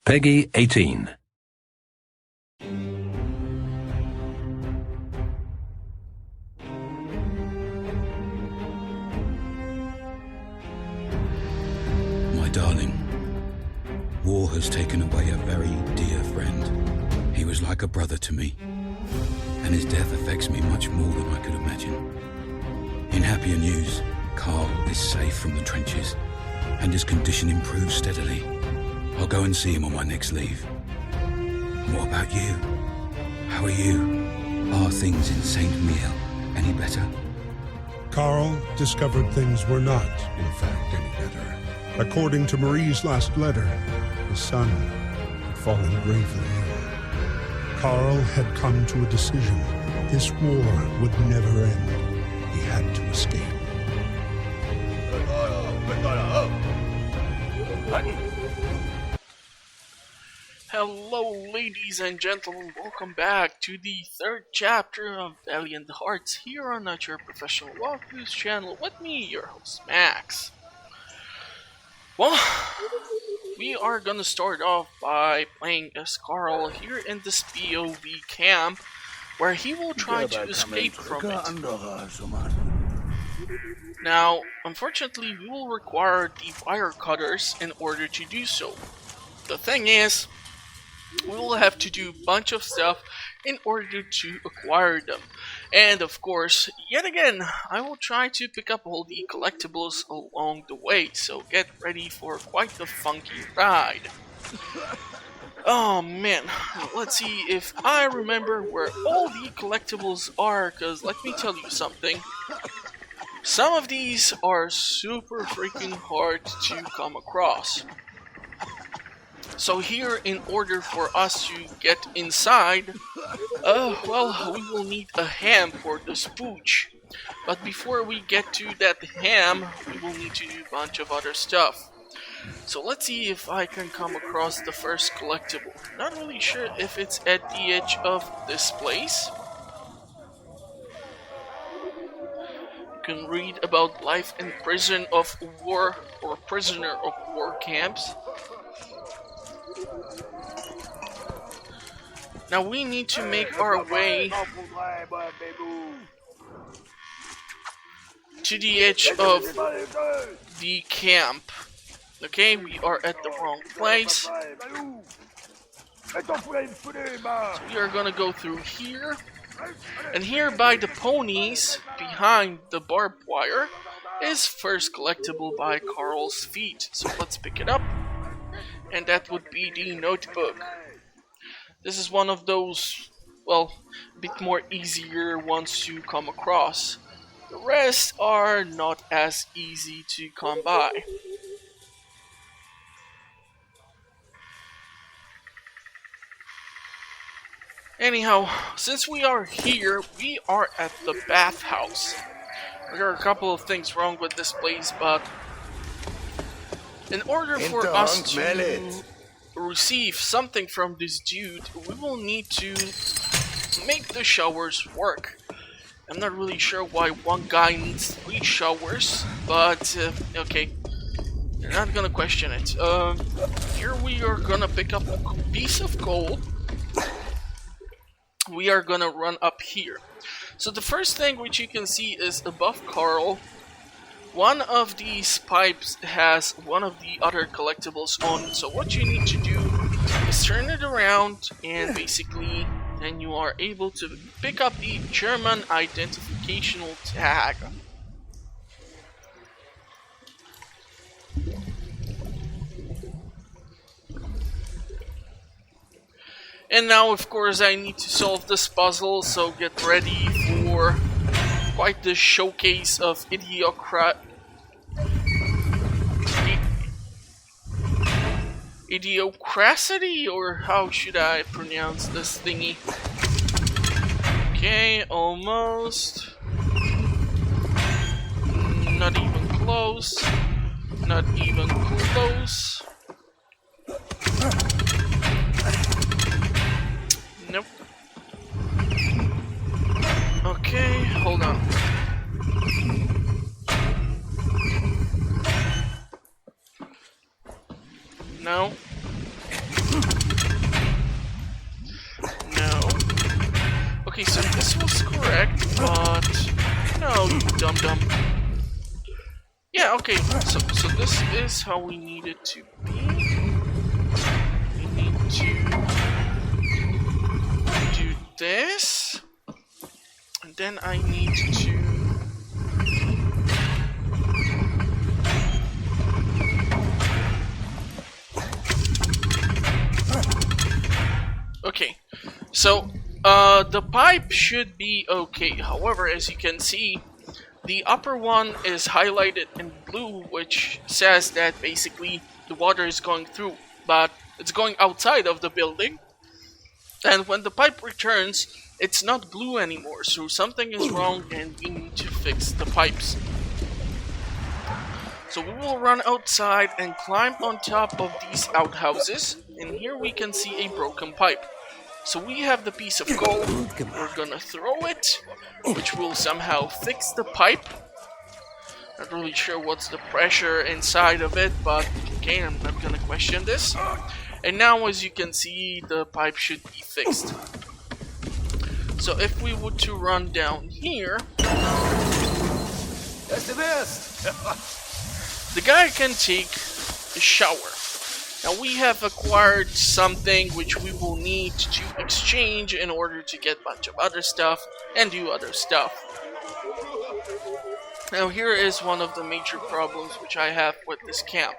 Peggy 18. My darling, war has taken away a very dear friend. He was like a brother to me, and his death affects me much more than I could imagine. In happier news, Carl is safe from the trenches, and his condition improves steadily. I'll go and see him on my next leave. And what about you? How are you? Are things in St. Miel any better? Carl discovered things were not, in fact, any better. According to Marie's last letter, his son had fallen gravely ill. Carl had come to a decision. This war would never end. He had to escape. Hello ladies and gentlemen, welcome back to the third chapter of Valiant Hearts here on Your Professional Walkthroughs channel with me, your host Max. Well, we are gonna start off by playing as Carl here in this POV camp where he will try to escape from it. Now, unfortunately, we will require the wire cutters in order to do so. The thing is, we will have to do a bunch of stuff in order to acquire them. And of course, yet again, I will try to pick up all the collectibles along the way, so get ready for quite the funky ride. Oh man, let's see if I remember where all the collectibles are, because let me tell you something. Some of these are super freaking hard to come across. So here, in order for us to get inside, well, we will need a ham for the spooch. But before we get to that ham, we will need to do a bunch of other stuff. So let's see if I can come across the first collectible. Not really sure if it's at the edge of this place. You can read about life in prison of war or prisoner of war camps. Now we need to make our way to the edge of the camp. Okay, we are at the wrong place. So we are gonna go through here. And here by the ponies, behind the barbed wire, is first collectible by Carl's feet. So let's pick it up. And that would be the notebook. This is one of those, well, a bit more easier ones to come across. The rest are not as easy to come by. Anyhow, since we are here, we are at the bathhouse. There are a couple of things wrong with this place, but in order for us to receive something from this dude, we will need to make the showers work. I'm not really sure why one guy needs 3 showers, but okay, you're not gonna question it. Here we are gonna pick up a piece of coal. We are gonna run up here. So the first thing which you can see is above Carl, one of these pipes has one of the other collectibles on it. So what you need to do is turn it around, and basically then you are able to pick up the German identificational tag. And now, of course, I need to solve this puzzle, so get ready for quite the showcase of idiocracy, or how should I pronounce this thingy? Okay, almost. Not even close. Not even close. Nope. Okay, hold on. No. Okay, so this was correct, but no, you dum-dum. Yeah, okay, so this is how we need it to be. We need to do this, and then I need to okay, so the pipe should be okay. However, as you can see, the upper one is highlighted in blue, which says that basically the water is going through, but it's going outside of the building. And when the pipe returns, it's not blue anymore, so something is wrong and we need to fix the pipes. So we will run outside and climb on top of these outhouses, and here we can see a broken pipe. So we have the piece of coal, we're gonna throw it, which will somehow fix the pipe. Not really sure what's the pressure inside of it, but okay, I'm not gonna question this. And now, as you can see, the pipe should be fixed. So if we were to run down here, That's the best. the guy can take a shower. Now we have acquired something which we will need to exchange in order to get a bunch of other stuff and do other stuff. Now here is one of the major problems which I have with this camp.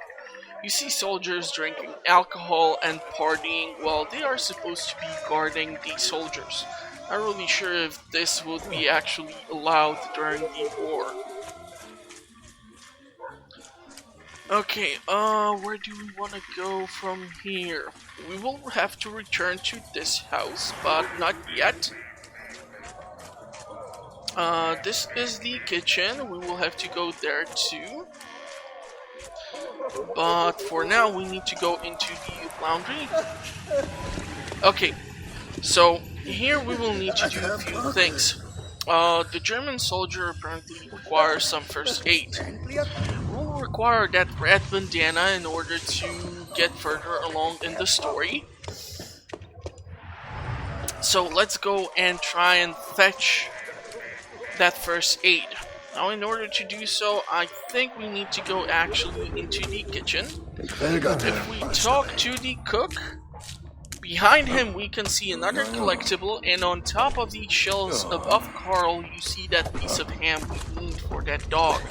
You see soldiers drinking alcohol and partying while they are supposed to be guarding the soldiers. Not really sure if this would be actually allowed during the war. Okay, where do we want to go from here? We will have to return to this house, but not yet. This is the kitchen. We will have to go there too. But for now, we need to go into the laundry. Okay, so here we will need to do a few things. The German soldier apparently requires some first aid. We'll require that red bandana in order to get further along in the story. So let's go and try and fetch that first aid. Now in order to do so, I think we need to go actually into the kitchen. If we talk to the cook, behind him we can see another collectible, and on top of the shelves above Carl you see that piece of ham we need for that dog.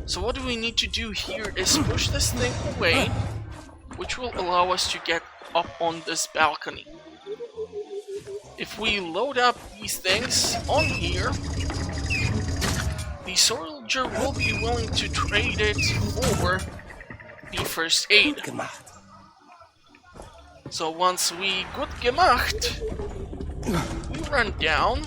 So what do we need to do here is push this thing away, which will allow us to get up on this balcony. If we load up these things on here, the soldier will be willing to trade it for the first aid. So once we gut gemacht, we run down,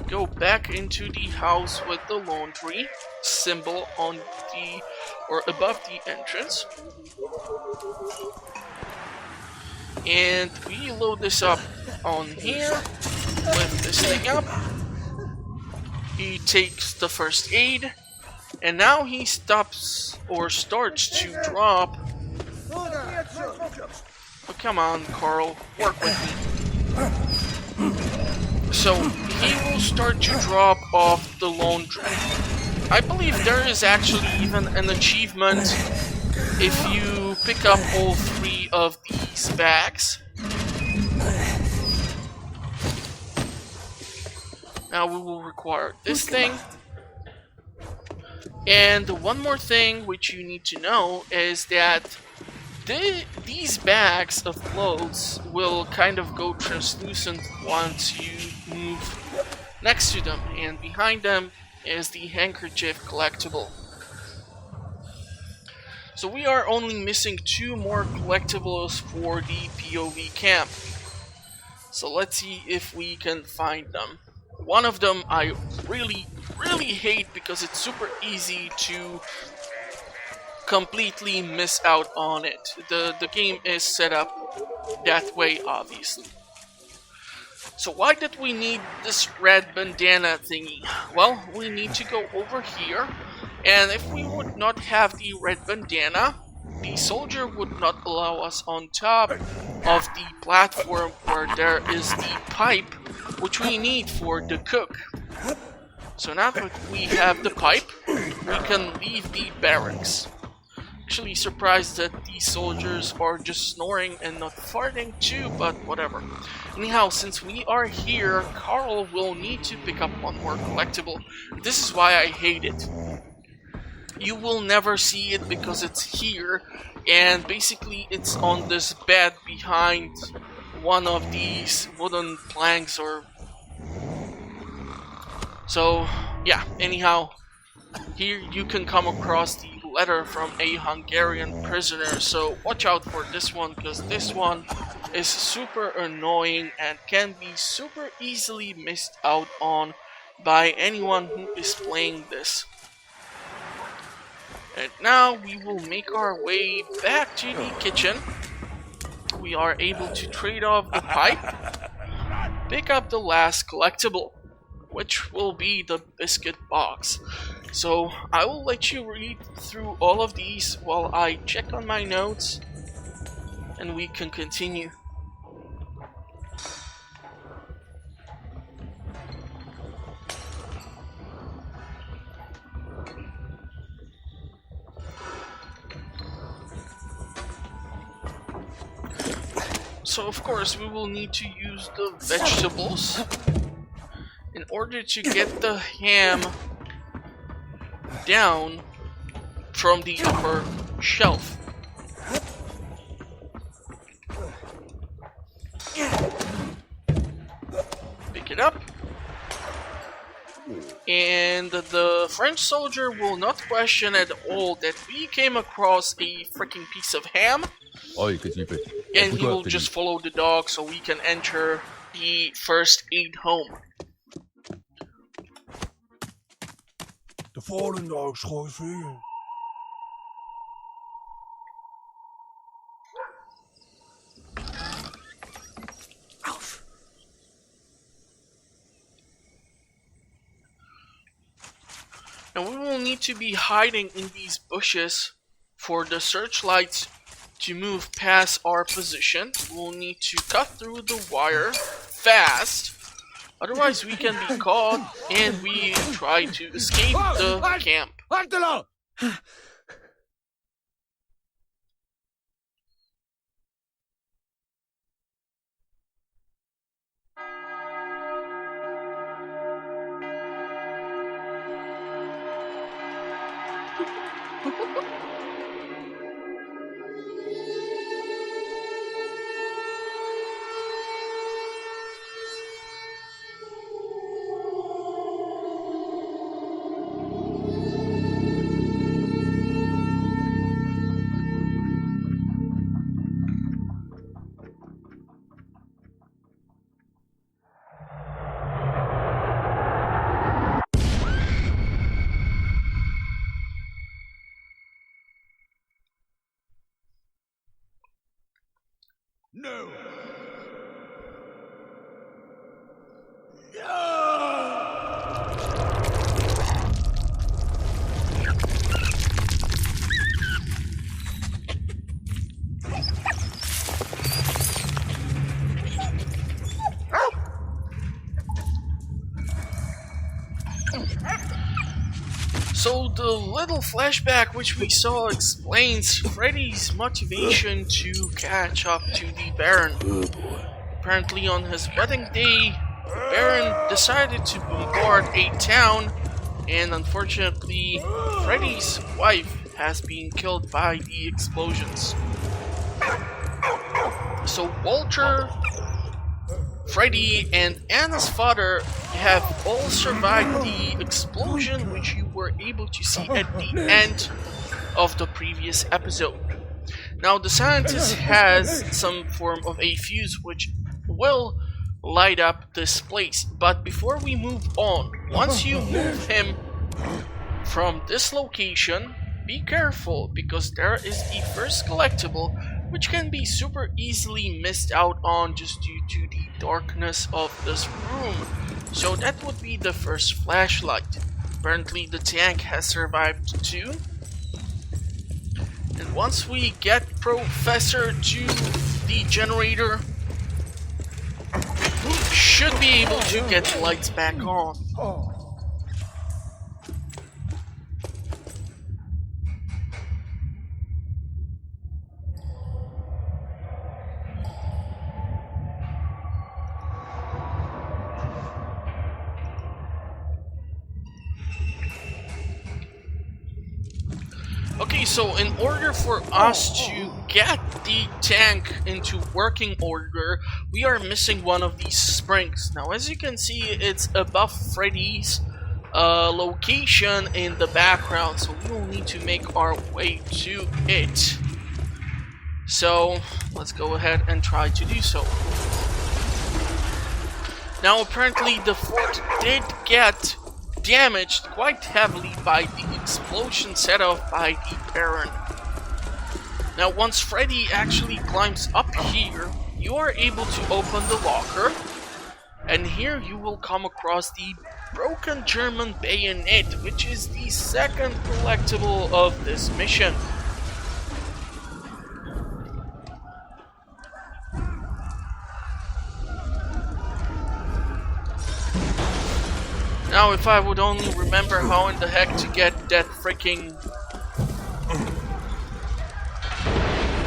go back into the house with the laundry symbol on the or above the entrance, and we load this up on here, lift this thing up. He takes the first aid, and now he stops or starts to drop. Oh, come on, Carl, work with me. So he will start to drop off the laundry. I believe there is actually even an achievement if you pick up all 3 of these bags. Now we will require this thing. And one more thing which you need to know is that these bags of clothes will kind of go translucent once you move next to them, and behind them is the handkerchief collectible. So we are only missing 2 more collectibles for the POV camp. So let's see if we can find them. One of them I really hate because it's super easy to completely miss out on it. The game is set up that way, obviously. So why did we need this red bandana thingy? Well, we need to go over here, and if we would not have the red bandana, the soldier would not allow us on top of the platform where there is the pipe which we need for the cook. So now that we have the pipe, we can leave the barracks. Actually surprised that these soldiers are just snoring and not farting too, but whatever. Anyhow, since we are here, Carl will need to pick up one more collectible. This is why I hate it. You will never see it because it's here, and basically it's on this bed behind one of these wooden planks or... So, yeah, anyhow, here you can come across the letter from a Hungarian prisoner, so watch out for this one, because this one is super annoying and can be super easily missed out on by anyone who is playing this. And now we will make our way back to the kitchen. We are able to trade off the pipe, pick up the last collectible, which will be the biscuit box. So I will let you read through all of these while I check on my notes, and we can continue. So of course we will need to use the vegetables in order to get the ham down from the upper shelf. Pick it up. And the French soldier will not question at all that we came across a freaking piece of ham. And he will just follow the dog so we can enter the first aid home. The fallen dogs goes for you. And we will need to be hiding in these bushes for the searchlights to move past our position. We'll need to cut through the wire fast, otherwise we can be caught and we try to escape the camp. No. So the little flashback which we saw explains Freddy's motivation to catch up to the Baron. Apparently on his wedding day, Baron decided to bombard a town, and unfortunately Freddy's wife has been killed by the explosions. So Walter, Freddy, and Anna's father have all survived the explosion which you were able to see at the end of the previous episode. Now the scientist has some form of a fuse which will light up this place, but before we move on, once you move him from this location, be careful because there is the first collectible which can be super easily missed out on just due to the darkness of this room. So that would be the first flashlight. Apparently the tank has survived too. And once we get Professor to the generator, should be able to get the lights back on. Okay, so in order for us to get the tank into working order, we are missing one of these springs. Now, as you can see, it's above Freddy's location in the background, so we will need to make our way to it. So, let's go ahead and try to do so. Now, apparently the fort did get damaged quite heavily by the explosion set off by the Baron. Now, once Freddy actually climbs up here, you are able to open the locker, and here you will come across the broken German bayonet, which is the second collectible of this mission. Now, if I would only remember how in the heck to get that freaking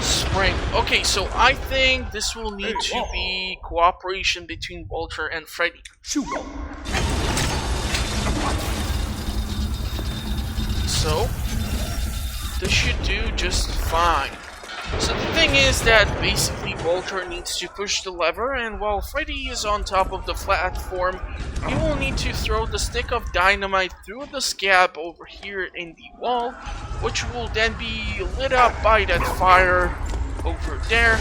spring. Okay, so I think this will need to be cooperation between Walter and Freddy. So, this should do just fine. So the thing is that basically Walter needs to push the lever, and while Freddy is on top of the platform, he will need to throw the stick of dynamite through the scab over here in the wall, which will then be lit up by that fire over there,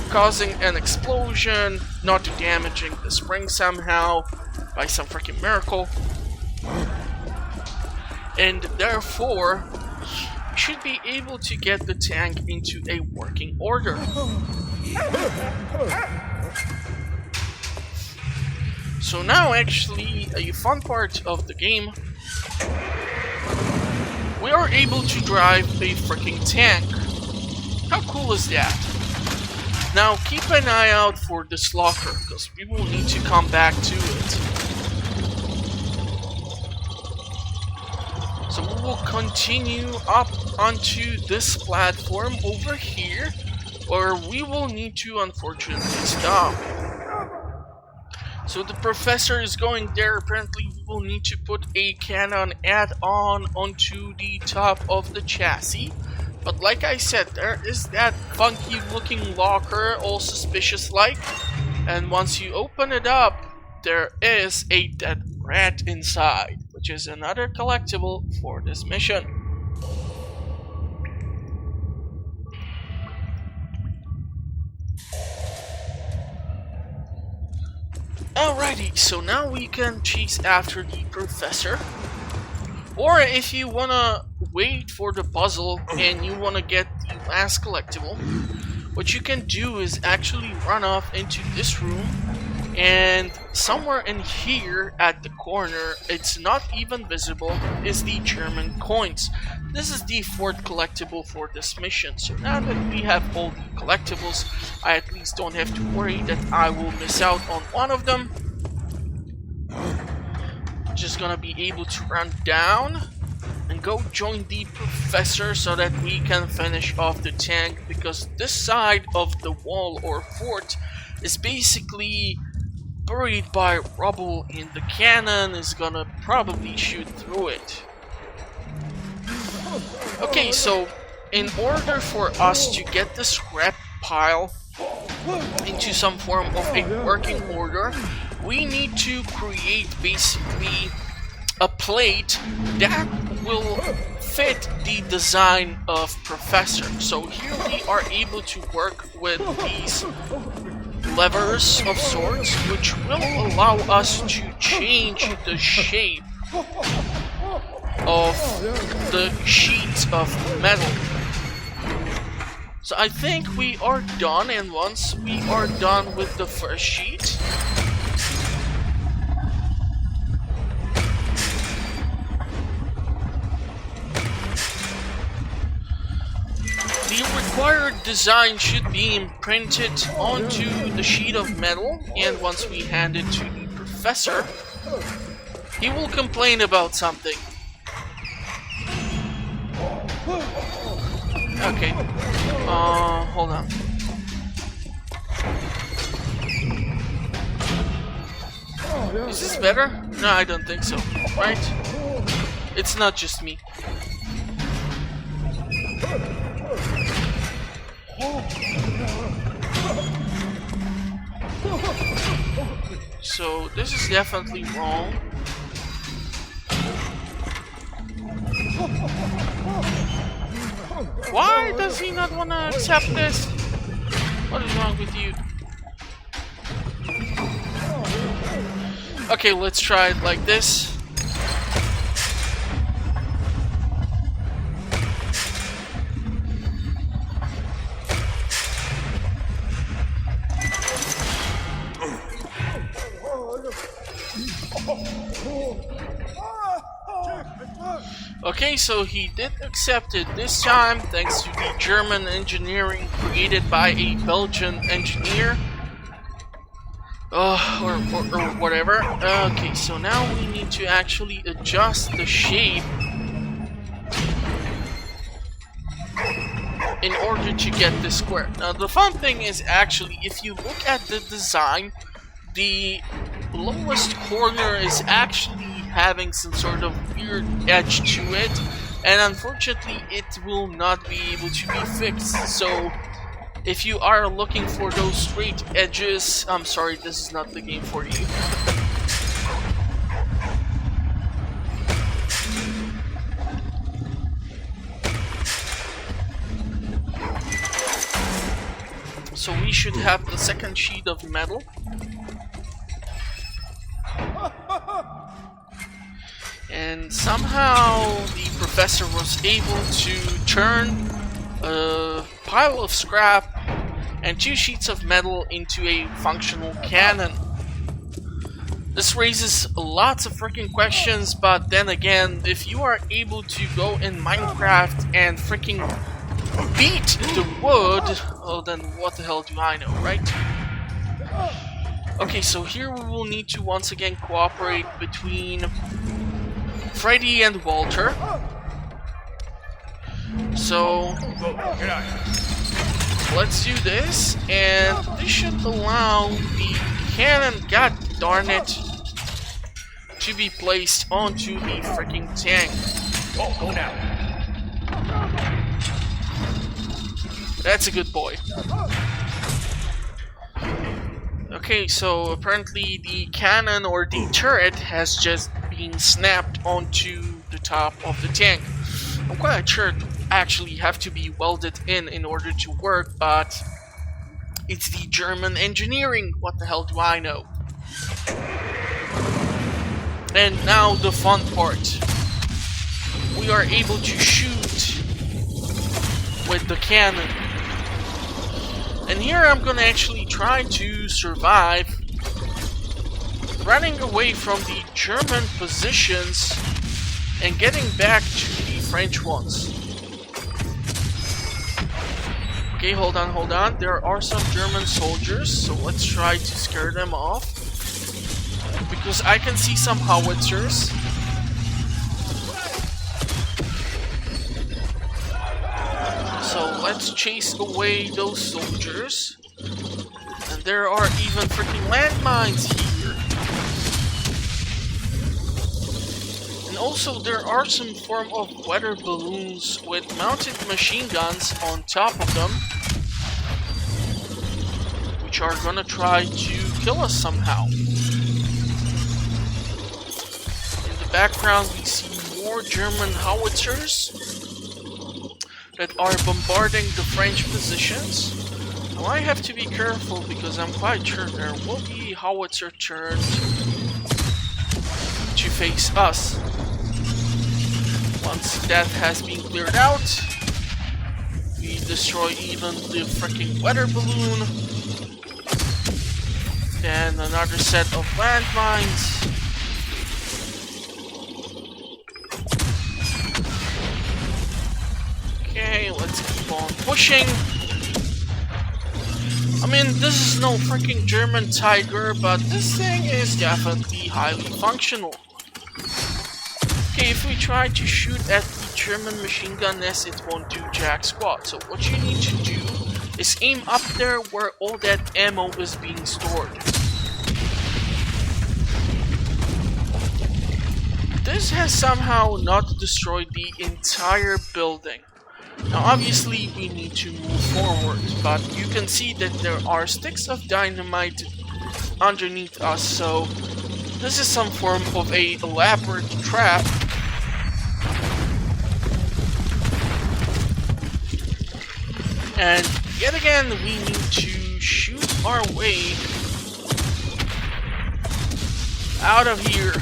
causing an explosion, not damaging the spring somehow by some freaking miracle. And therefore, you should be able to get the tank into a working order. So now, actually, a fun part of the game, we are able to drive a freaking tank. How cool is that? Now, keep an eye out for this locker, because we will need to come back to it. So we will continue up onto this platform over here, where we will need to unfortunately stop. So the professor is going there. Apparently we will need to put a cannon add-on onto the top of the chassis. But like I said, there is that funky looking locker, all suspicious like, and once you open it up, there is a dead rat inside, which is another collectible for this mission. Alrighty, so now we can chase after the professor. Or if you wanna wait for the puzzle and you wanna get the last collectible, what you can do is actually run off into this room, and somewhere in here at the corner, it's not even visible, is the German coins. This is the fourth collectible for this mission. So now that we have all the collectibles, I at least don't have to worry that I will miss out on one of them. Just gonna be able to run down and go join the professor so that we can finish off the tank, because this side of the wall or fort is basically buried by rubble, and the cannon is gonna probably shoot through it. Okay, so in order for us to get the scrap pile into some form of a working order, we need to create basically a plate that will fit the design of Professor. So here we are able to work with these levers of sorts, which will allow us to change the shape of the sheets of metal. So I think we are done, and once we are done with the first sheet, the required design should be imprinted onto the sheet of metal, and once we hand it to the professor, he will complain about something. Okay. Hold on. Is this better? No, I don't think so. Right? It's not just me. So, this is definitely wrong. Why does he not want to accept this? What is wrong with you? Okay, let's try it like this. Okay, so he did accept it this time, thanks to the German engineering created by a Belgian engineer. Or whatever. Okay, so now we need to actually adjust the shape in order to get this square. Now, the fun thing is actually, if you look at the design, the lowest corner is actually having some sort of weird edge to it, and unfortunately it will not be able to be fixed. So if you are looking for those straight edges, I'm sorry, this is not the game for you. So we should have the second sheet of metal. And somehow the professor was able to turn a pile of scrap and 2 sheets of metal into a functional cannon. This raises lots of freaking questions, but then again, if you are able to go in Minecraft and freaking beat the wood, oh, then what the hell do I know, right? Okay, so here we will need to once again cooperate between Freddy and Walter. So let's do this, and this should allow the cannon, god darn it, to be placed onto the freaking tank. Oh, go now. That's a good boy. Okay, so apparently the cannon or the turret has just been snapped onto the top of the tank. I'm quite sure it actually have to be welded in order to work, but it's the German engineering. What the hell do I know? And now the fun part. We are able to shoot with the cannon. And here I'm gonna actually try to survive running away from the German positions and getting back to the French ones. Okay, hold on. There are some German soldiers, so let's try to scare them off. Because I can see some howitzers. So let's chase away those soldiers. And there are even freaking landmines here. And also there are some form of weather balloons with mounted machine guns on top of them, which are gonna try to kill us somehow. In the background we see more German howitzers that are bombarding the French positions. Now I have to be careful because I'm quite sure there will be a howitzer turned to face us. Once that has been cleared out, we destroy even the freaking weather balloon. Then another set of landmines. Okay, let's keep on pushing. I mean, this is no freaking German Tiger, but this thing is definitely highly functional. Okay, if we try to shoot at the German machine gun nest, it won't do jack squat. So what you need to do is aim up there where all that ammo is being stored. This has somehow not destroyed the entire building. Now obviously we need to move forward, but you can see that there are sticks of dynamite underneath us, so this is some form of a elaborate trap. And yet again we need to shoot our way out of here.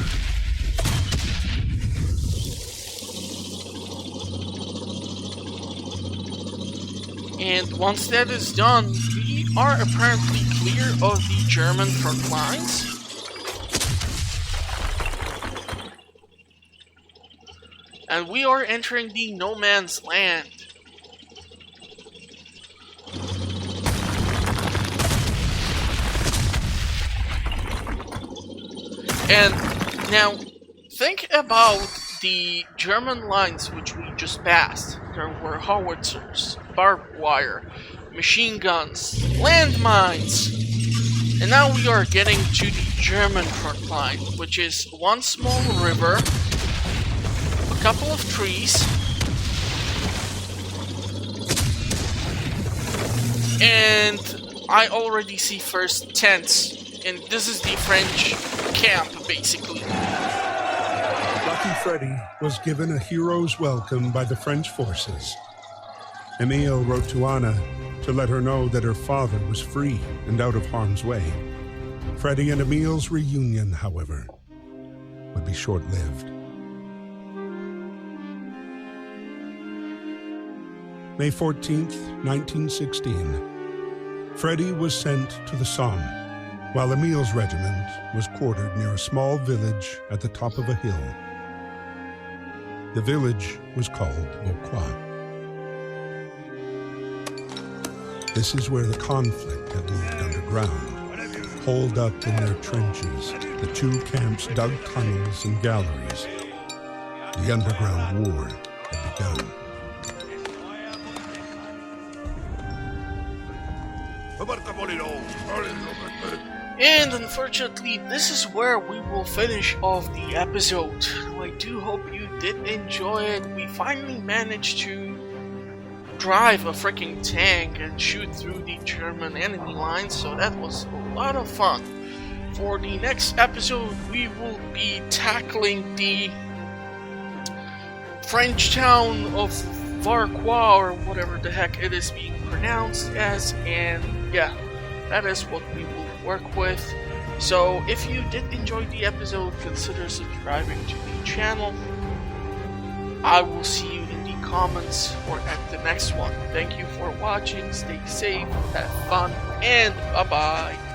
And once that is done, we are apparently clear of the German front lines. And we are entering the no man's land. And now, think about the German lines which we just passed. There were howitzers, barbed wire, machine guns, landmines. And now we are getting to the German front line, which is one small river, a couple of trees, and I already see first tents. And this is the French camp, basically. Lucky Freddy was given a hero's welcome by the French forces. Emile wrote to Anna to let her know that her father was free and out of harm's way. Freddy and Emile's reunion, however, would be short-lived. May 14th, 1916. Freddy was sent to the Somme, while Emile's regiment was quartered near a small village at the top of a hill. The village was called Vauquois. This is where the conflict had moved underground, holed up in their trenches. The two camps dug tunnels and galleries. The underground war had begun. And unfortunately, this is where we will finish off the episode. I do hope you did enjoy it. We finally managed to drive a freaking tank and shoot through the German enemy lines, so that was a lot of fun. For the next episode, we will be tackling the French town of Vauquois, or whatever the heck it is being pronounced as, and yeah, that is what we will work with. So if you did enjoy the episode, consider subscribing to the channel. I will see you in the comments or at the next one. Thank you for watching, stay safe, have fun, and bye bye.